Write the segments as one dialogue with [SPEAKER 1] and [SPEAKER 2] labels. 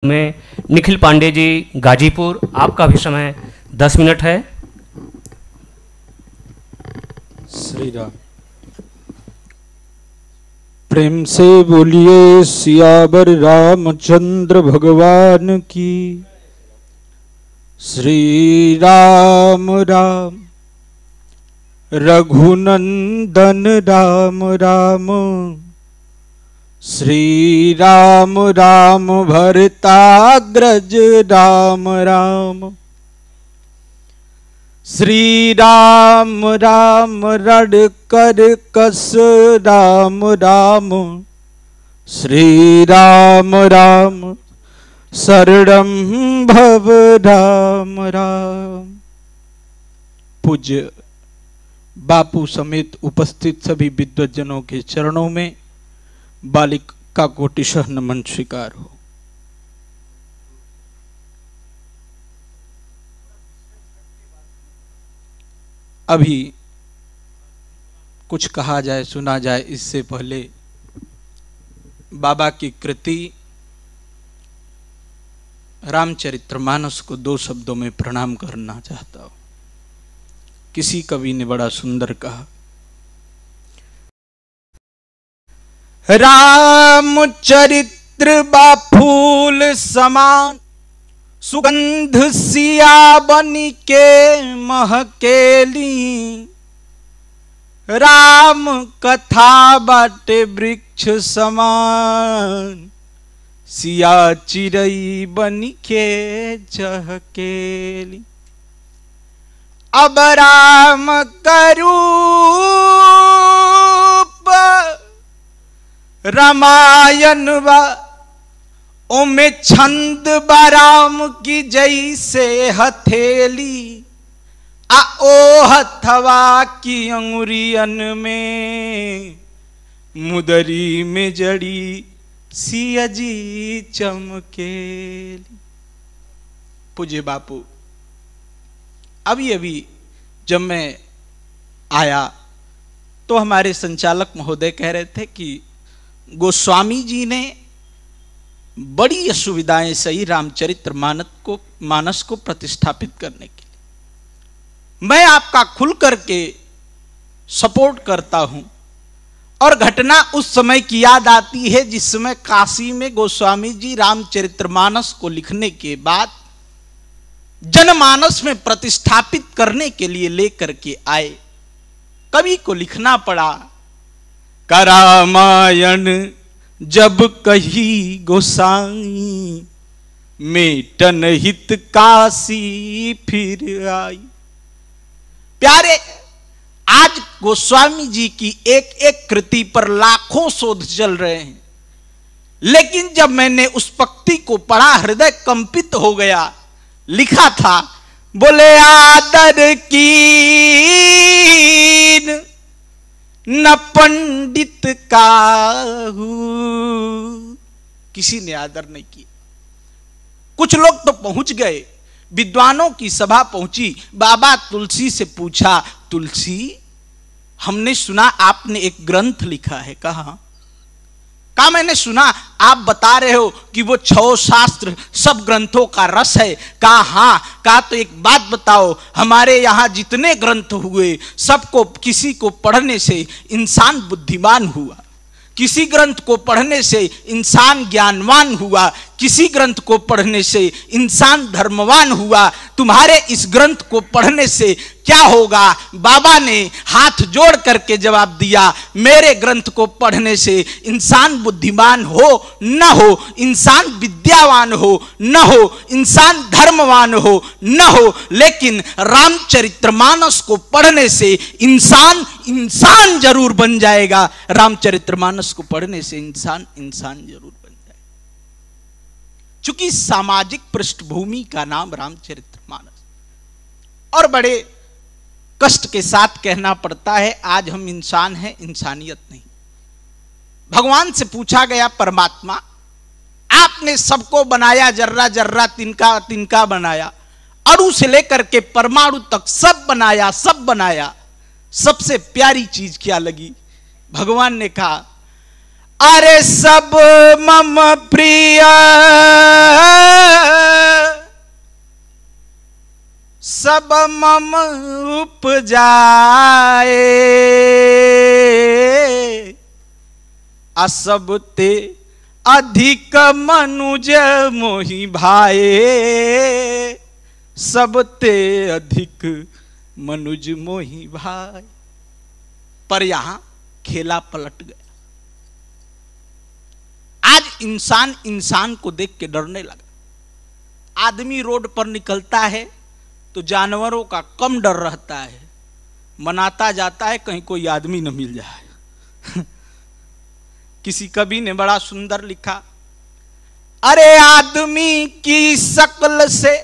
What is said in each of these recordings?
[SPEAKER 1] में निखिल पांडे जी गाजीपुर, आपका भी समय 10 मिनट है।
[SPEAKER 2] श्री राम। प्रेम से बोलिए सियावर रामचंद्र भगवान की। श्री राम राम रघुनंदन राम राम, श्री राम राम भरताग्रज राम राम, श्री राम राम रड़कर कस राम राम, श्री राम राम शरणं भव राम राम। पूज्य बापू समेत उपस्थित सभी विद्वज्जनों के चरणों में बालिका कोटिशः नमन स्वीकार हो। अभी कुछ कहा जाए सुना जाए इससे पहले बाबा की कृति रामचरितमानस को 2 शब्दों में प्रणाम करना चाहता हूं। किसी कवि ने बड़ा सुंदर कहा, रामचरित्र बा फूल समान, सुगंध सिया बनी के महकेली, राम कथा बाटे वृक्ष समान, सिया चिरई बनी के चहकेली। अब राम करूप रामायण बा, ओमे छंद बाराम की जैसे हथेली, आ ओ हथवा की अंगुरियन में मुदरी में जड़ी सियाजी चमकेली। पूज्य बापू, अभी अभी जब मैं आया तो हमारे संचालक महोदय कह रहे थे कि गोस्वामी जी ने बड़ी असुविधाएं सही रामचरित्र मानस को प्रतिष्ठापित करने के लिए। मैं आपका खुल करके सपोर्ट करता हूं और घटना उस समय की याद आती है जिस समय काशी में गोस्वामी जी रामचरितमानस को लिखने के बाद जनमानस में प्रतिष्ठापित करने के लिए लेकर के आए। कवि को लिखना पड़ा का रामायण जब कही गोसाई, मेटन हित काशी फिर आई। प्यारे, आज गोस्वामी जी की एक एक कृति पर लाखों शोध चल रहे हैं, लेकिन जब मैंने उस पंक्ति को पढ़ा हृदय कंपित हो गया। लिखा था, बोले आदर की न पंडित काहू, किसी ने आदर नहीं किया। कुछ लोग तो पहुंच गए, विद्वानों की सभा पहुंची। बाबा तुलसी से पूछा, तुलसी हमने सुना आपने एक ग्रंथ लिखा है। कहा मैंने सुना आप बता रहे हो कि वो 6 शास्त्र सब ग्रंथों का रस है। कहा हाँ। कहा तो एक बात बताओ, हमारे यहां जितने ग्रंथ हुए सबको किसी को पढ़ने से इंसान बुद्धिमान हुआ, किसी ग्रंथ को पढ़ने से इंसान ज्ञानवान हुआ, किसी ग्रंथ को पढ़ने से इंसान धर्मवान हुआ। तुम्हारे इस ग्रंथ को पढ़ने से क्या होगा? बाबा ने हाथ जोड़ करके जवाब दिया, मेरे ग्रंथ को पढ़ने से इंसान बुद्धिमान हो न हो, इंसान विद्यावान हो न हो, इंसान धर्मवान हो न हो, लेकिन रामचरितमानस को पढ़ने से इंसान जरूर बन जाएगा। रामचरितमानस को पढ़ने से इंसान जरूर बन जाएगा। चूंकि सामाजिक पृष्ठभूमि का नाम रामचरितमानस, और बड़े कष्ट के साथ कहना पड़ता है, आज हम इंसान हैं, इंसानियत नहीं। भगवान से पूछा गया, परमात्मा आपने सबको बनाया, जर्रा जर्रा तिनका तिनका बनाया, अणु से लेकर के परमाणु तक सब बनाया, सबसे प्यारी चीज क्या लगी? भगवान ने कहा, अरे सब मम प्रिय सब मम उपजाए, असब ते अधिक मनुज मोहि भाए, सब ते अधिक मनुज मोहि भाई। पर यहां खेला पलट गया। आज इंसान इंसान को देख के डरने लगा। आदमी रोड पर निकलता है तो जानवरों का कम डर रहता है, मनाता जाता है कहीं कोई आदमी न मिल जाए। किसी कवि ने बड़ा सुंदर लिखा, अरे आदमी की शक्ल से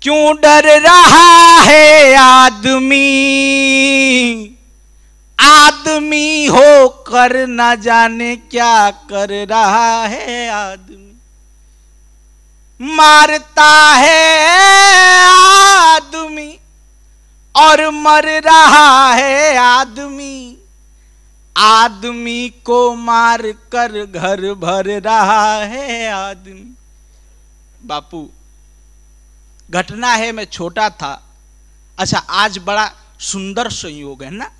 [SPEAKER 2] क्यों डर रहा है आदमी, आदमी हो कर न जाने क्या कर रहा है आदमी, मारता है आदमी और मर रहा है आदमी, आदमी को मार कर घर भर रहा है आदमी। बापू घटना है, मैं छोटा था। अच्छा, आज बड़ा सुंदर संयोग है ना,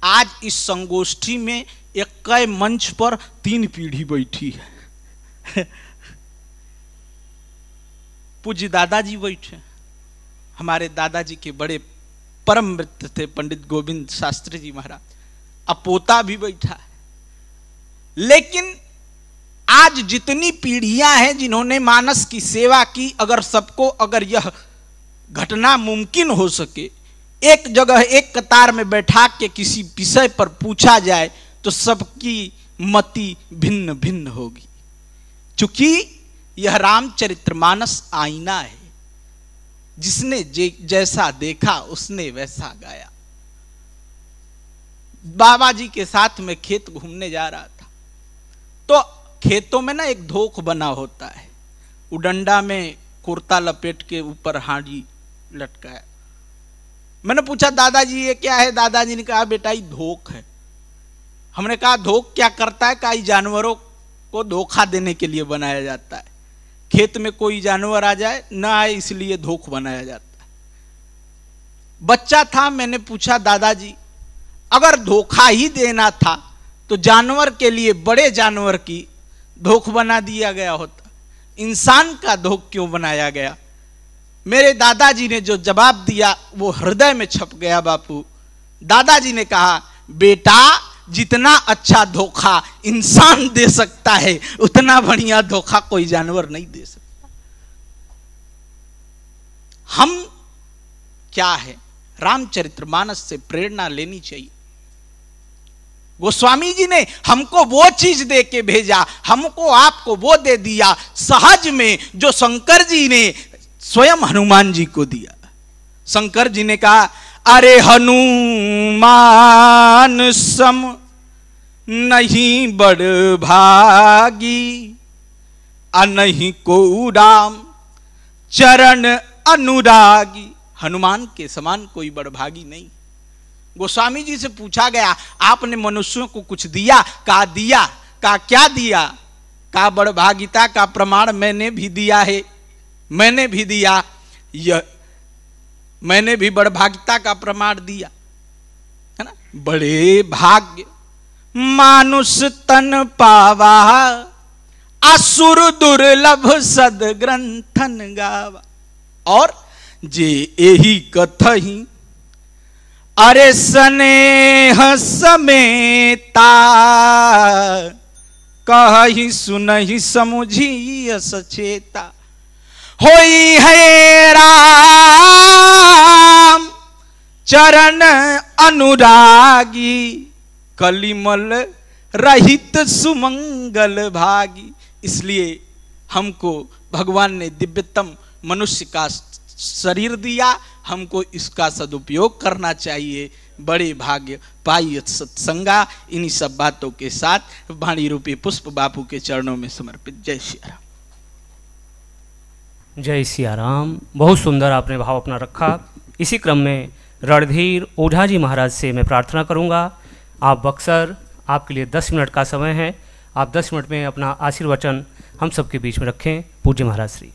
[SPEAKER 2] आज इस संगोष्ठी में एक कई मंच पर 3 पीढ़ी बैठी है। पूज्य दादाजी बैठे, हमारे दादाजी के बड़े परम मित्र थे पंडित गोविंद शास्त्री जी महाराज, अब पोता भी बैठा है। लेकिन आज जितनी पीढ़ियां हैं जिन्होंने मानस की सेवा की, अगर सबको अगर यह घटना मुमकिन हो सके, एक जगह एक कतार में बैठा के किसी विषय पर पूछा जाए तो सबकी मति भिन्न भिन्न होगी। चूंकि यह रामचरितमानस आईना है, जिसने जैसा देखा उसने वैसा गाया। बाबा जी के साथ में खेत घूमने जा रहा था, तो खेतों में ना एक धोख बना होता है, उडंडा में कुर्ता लपेट के ऊपर हांडी लटकाया। मैंने पूछा दादाजी ये क्या है? दादाजी ने कहा बेटा ये धोख है। हमने कहा धोख क्या करता है? कहा जानवरों को धोखा देने के लिए बनाया जाता है, खेत में कोई जानवर आ जाए ना आए इसलिए धोख बनाया जाता है। बच्चा था, मैंने पूछा दादाजी अगर धोखा ही देना था तो जानवर के लिए बड़े जानवर की धोख बना दिया गया होता, इंसान का धोख क्यों बनाया गया? मेरे दादाजी ने जो जवाब दिया वो हृदय में छप गया बापू। दादाजी ने कहा बेटा जितना अच्छा धोखा इंसान दे सकता है उतना बढ़िया धोखा कोई जानवर नहीं दे सकता। हम क्या है, रामचरितमानस से प्रेरणा लेनी चाहिए। गोस्वामी जी ने हमको वो चीज दे के भेजा, हमको आपको वो दे दिया सहज में जो शंकर जी ने स्वयं हनुमान जी को दिया। शंकर जी ने कहा अरे हनुमान सम नहीं बड़ भागी, नहीं को राम चरण अनुरागी। हनुमान के समान कोई बड़भागी नहीं। गोस्वामी जी से पूछा गया आपने मनुष्यों को कुछ दिया? कहा दिया। कहा क्या दिया? कहा बड़भागिता का प्रमाण मैंने भी दिया है, मैंने भी दिया, यह मैंने भी बड़भागिता का प्रमाण दिया है ना। बड़े भाग्य मानुष तन पावा, असुर दुर्लभ सद ग्रंथन गावा। और जे यही कथही अरे स्नेह समेता, कही सुनहि समुझी सचेता। होई है राम चरण अनुरागी, कलिमल रहित सुमंगल भागी। इसलिए हमको भगवान ने दिव्यतम मनुष्य का शरीर दिया, हमको इसका सदुपयोग करना चाहिए। बड़े भाग्य पाई सत्संगा। इन्हीं सब बातों के साथ वाणी रूपी पुष्प बापू के चरणों में समर्पित। जय श्री राम।
[SPEAKER 1] जय सिया राम। बहुत सुंदर आपने भाव अपना रखा। इसी क्रम में रणधीर ओझा जी महाराज से मैं प्रार्थना करूंगा, आप बक्सर आपके लिए 10 मिनट का समय है। आप 10 मिनट में अपना आशीर्वचन हम सबके बीच में रखें। पूज्य महाराज श्री।